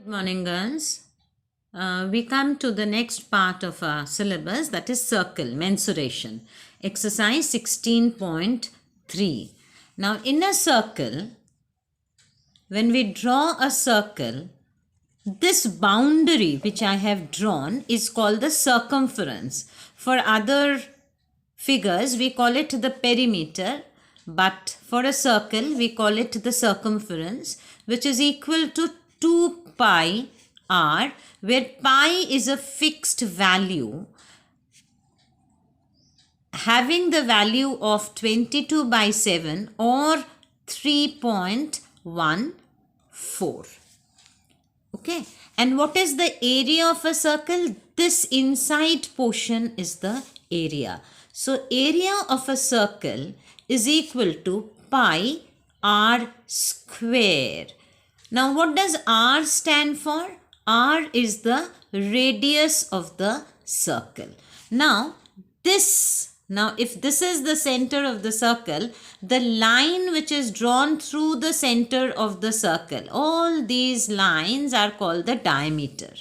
Good morning, girls. We come to the next part of our syllabus, that is circle, mensuration. Exercise 16.3. Now, in a circle, when we draw a circle, this boundary which I have drawn is called the circumference. For other figures, we call it the perimeter, but for a circle, we call it the circumference, which is equal to 2 pi r, where pi is a fixed value having the value of 22 by 7 or 3.14. Okay, and what is the area of a circle? This inside portion is the area. So area of a circle is equal to pi r square. Now what does r stand for? R is the radius of the circle. Now if this is the center of the circle, the line which is drawn through the center of the circle, all these lines are called the diameter.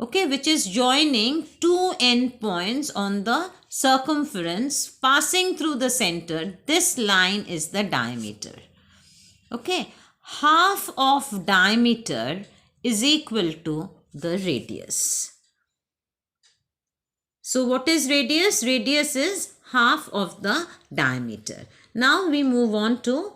Okay, which is joining two endpoints on the circumference passing through the center. This line is the diameter. Okay, half of diameter is equal to the radius. So what is radius? Radius is half of the diameter. Now we move on to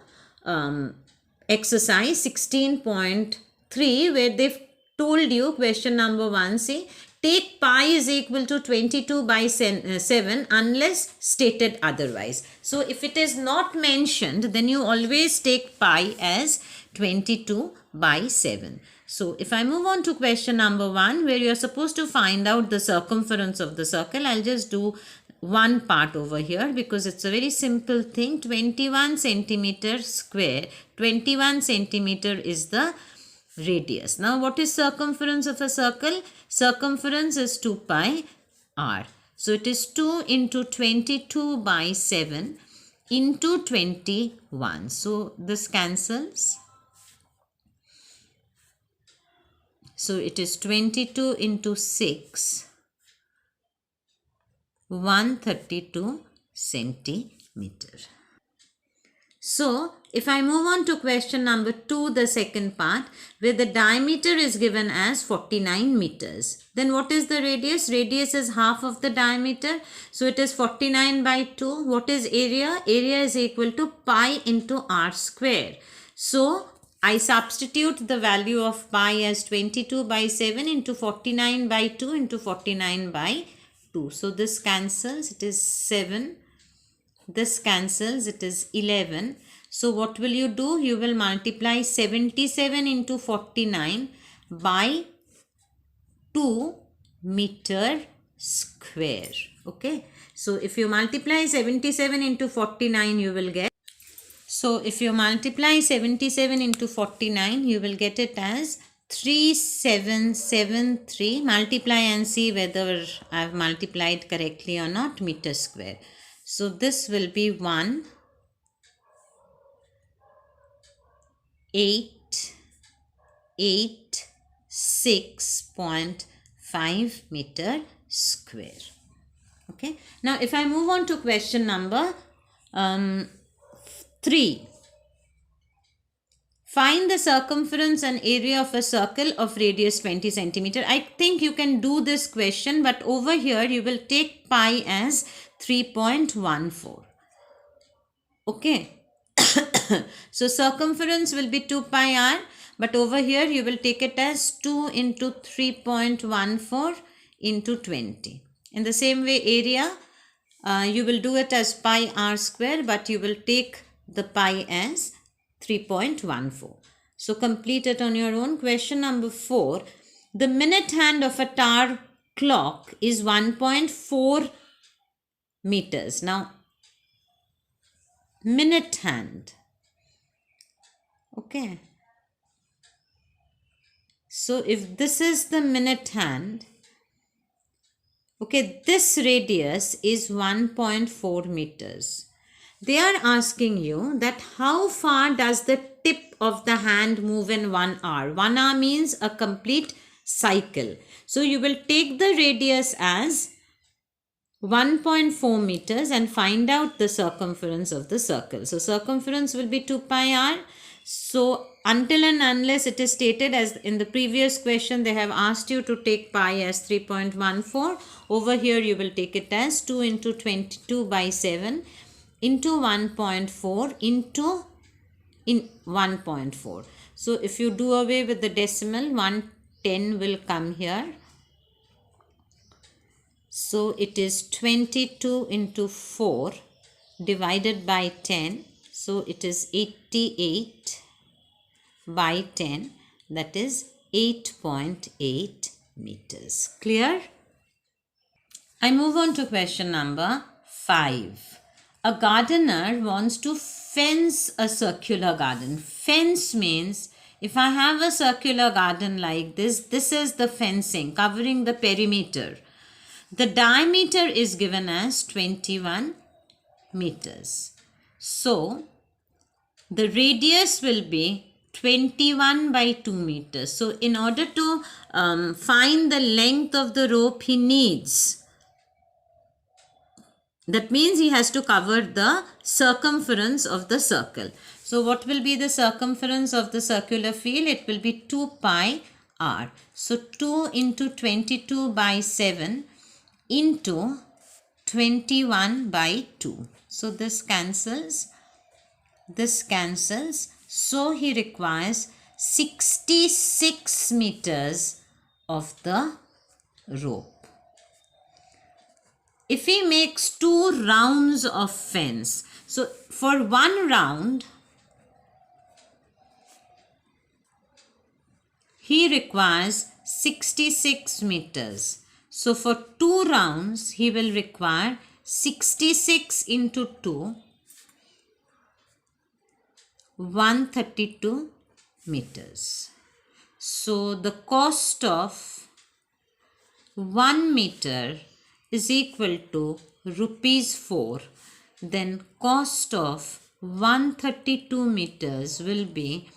exercise 16.3, where they've told you, question number 1, see, take pi is equal to 22 by 7 unless stated otherwise. So if it is not mentioned, then you always take pi as 22 by 7. So if I move on to question number 1, where you are supposed to find out the circumference of the circle, I'll just do one part over here because it's a very simple thing. 21 centimeter square, 21 centimeter is the radius. Now what is circumference of a circle? Circumference is 2 pi r. So it is 2 into 22 by 7 into 21. So this cancels. So it is 22 into 6, 132 centimeter. So if I move on to question number 2, the second part, where the diameter is given as 49 meters. Then what is the radius? Radius is half of the diameter. So it is 49 by 2. What is area? Area is equal to pi into r square. So I substitute the value of pi as 22 by 7 into 49 by 2 into 49 by 2. So this cancels, it is 7. This cancels, it is 11. So what will you do? You will multiply 77 into 49 by 2 meter square. Okay. So if you multiply 77 into 49, you will get. So if you multiply 77 into 49, you will get it as 3773. Multiply and see whether I have multiplied correctly or not, meter square. So this will be 1,886.5 meter square. Okay. Now if I move on to question number 3. Find the circumference and area of a circle of radius 20 centimeter. I think you can do this question, but over here you will take pi as 3.14. Okay. So circumference will be 2 pi r, but over here you will take it as 2 into 3.14 into 20. In the same way, area, you will do it as pi r square, but you will take the pi as 3.14. So complete it on your own. Question number 4. The minute hand of a tower clock is 1.4 meters. Now, minute hand. Okay. So if this is the minute hand, okay, this radius is 1.4 meters. They are asking you that how far does the tip of the hand move in 1 hour? 1 hour means a complete cycle. So you will take the radius as 1.4 meters and find out the circumference of the circle. So circumference will be 2 pi r. So until and unless it is stated, as in the previous question they have asked you to take pi as 3.14, over here you will take it as 2 into 22 by 7 into 1.4 into 1.4. So if you do away with the decimal, 110 will come here. So it is 22 into 4 divided by 10. So it is 88 by 10, that is 8.8 meters. Clear? I move on to question number 5. A gardener wants to fence a circular garden. Fence means if I have a circular garden like this, this is the fencing covering the perimeter. The diameter is given as 21 meters. So the radius will be 21 by 2 meters. So in order to find the length of the rope he needs, that means he has to cover the circumference of the circle. So what will be the circumference of the circular field? It will be 2 pi r. So 2 into 22 by 7 into 21 by 2. So this cancels. This cancels. So he requires 66 meters of the rope. If he makes 2 rounds of fence, so for 1 round, he requires 66 meters. So for 2 rounds, he will require 66 into 2, 132 meters. So the cost of 1 meter is equal to rupees 4. Then cost of 132 meters will be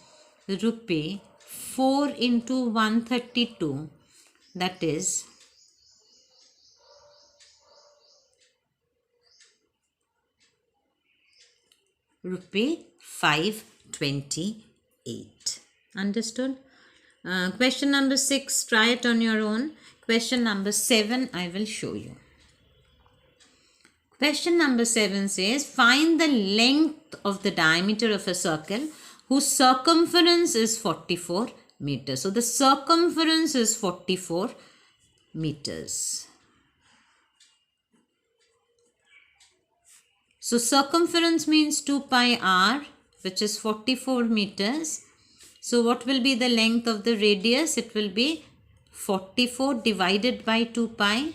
rupee 4 into 132, that is rupee 528. Understood? Question number 6, try it on your own. Question number 7, I will show you. Question number 7 says, find the length of the diameter of a circle whose circumference is 44 meters. So the circumference is 44 meters. So circumference means 2 pi r, which is 44 meters. So what will be the length of the radius? It will be 44 divided by 2 pi.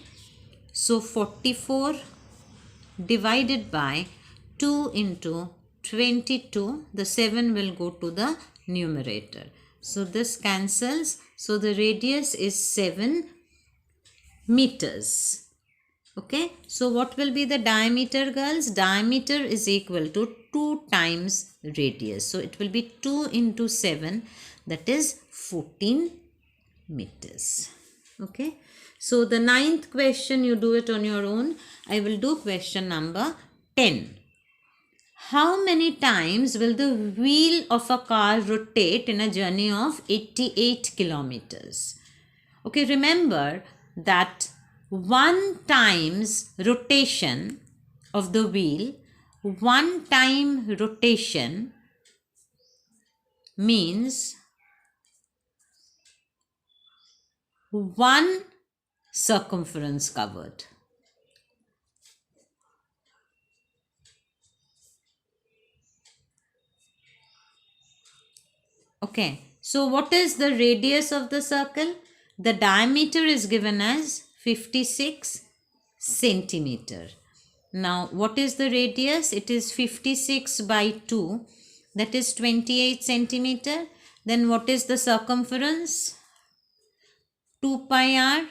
So 44 divided by 2 into 22. The 7 will go to the numerator. So this cancels. So the radius is 7 meters. Okay. So what will be the diameter, girls? Diameter is equal to 2 times radius. So it will be 2 into 7, that is 14 meters. Okay. So the 9th question, you do it on your own. I will do question number 10. How many times will the wheel of a car rotate in a journey of 88 kilometers? Okay, remember that 1 times rotation of the wheel, 1 time rotation means 1 circumference covered. Okay, so what is the radius of the circle? The diameter is given as 56 centimeter. Now, what is the radius? It is 56 by 2, that is 28 centimeter. Then what is the circumference? 2 pi r,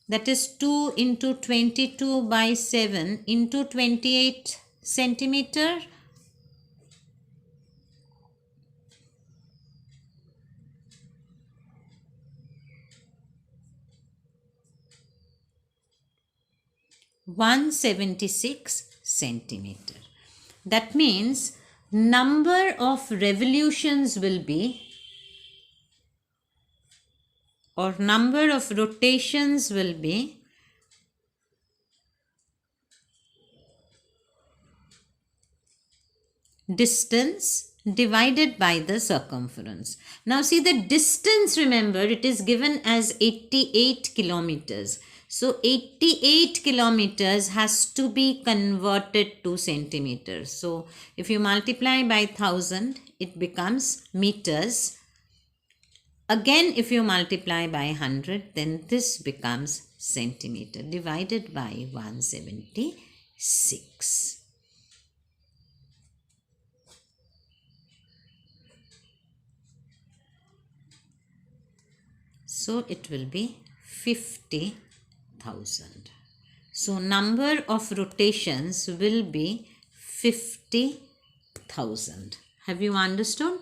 that is 2 into 22 by 7 into 28 centimeter. 176 centimeter. That means number of revolutions will be, or number of rotations will be, distance divided by the circumference. Now see the distance, remember it is given as 88 kilometers. So 88 kilometers has to be converted to centimeters. So if you multiply by 1000, it becomes meters. Again, if you multiply by 100, then this becomes centimeter divided by 176. So it will be 50,000. So number of rotations will be 50,000. Have you understood?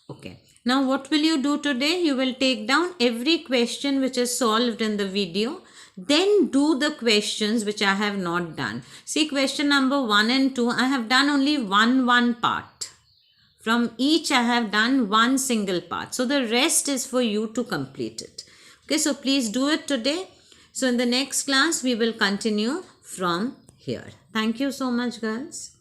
Okay. Now what will you do today? You will take down every question which is solved in the video. Then do the questions which I have not done. See, question number 1 and 2, I have done only one part. From each I have done one single part. So the rest is for you to complete it. Okay, so please do it today. So in the next class, we will continue from here. Thank you so much, girls.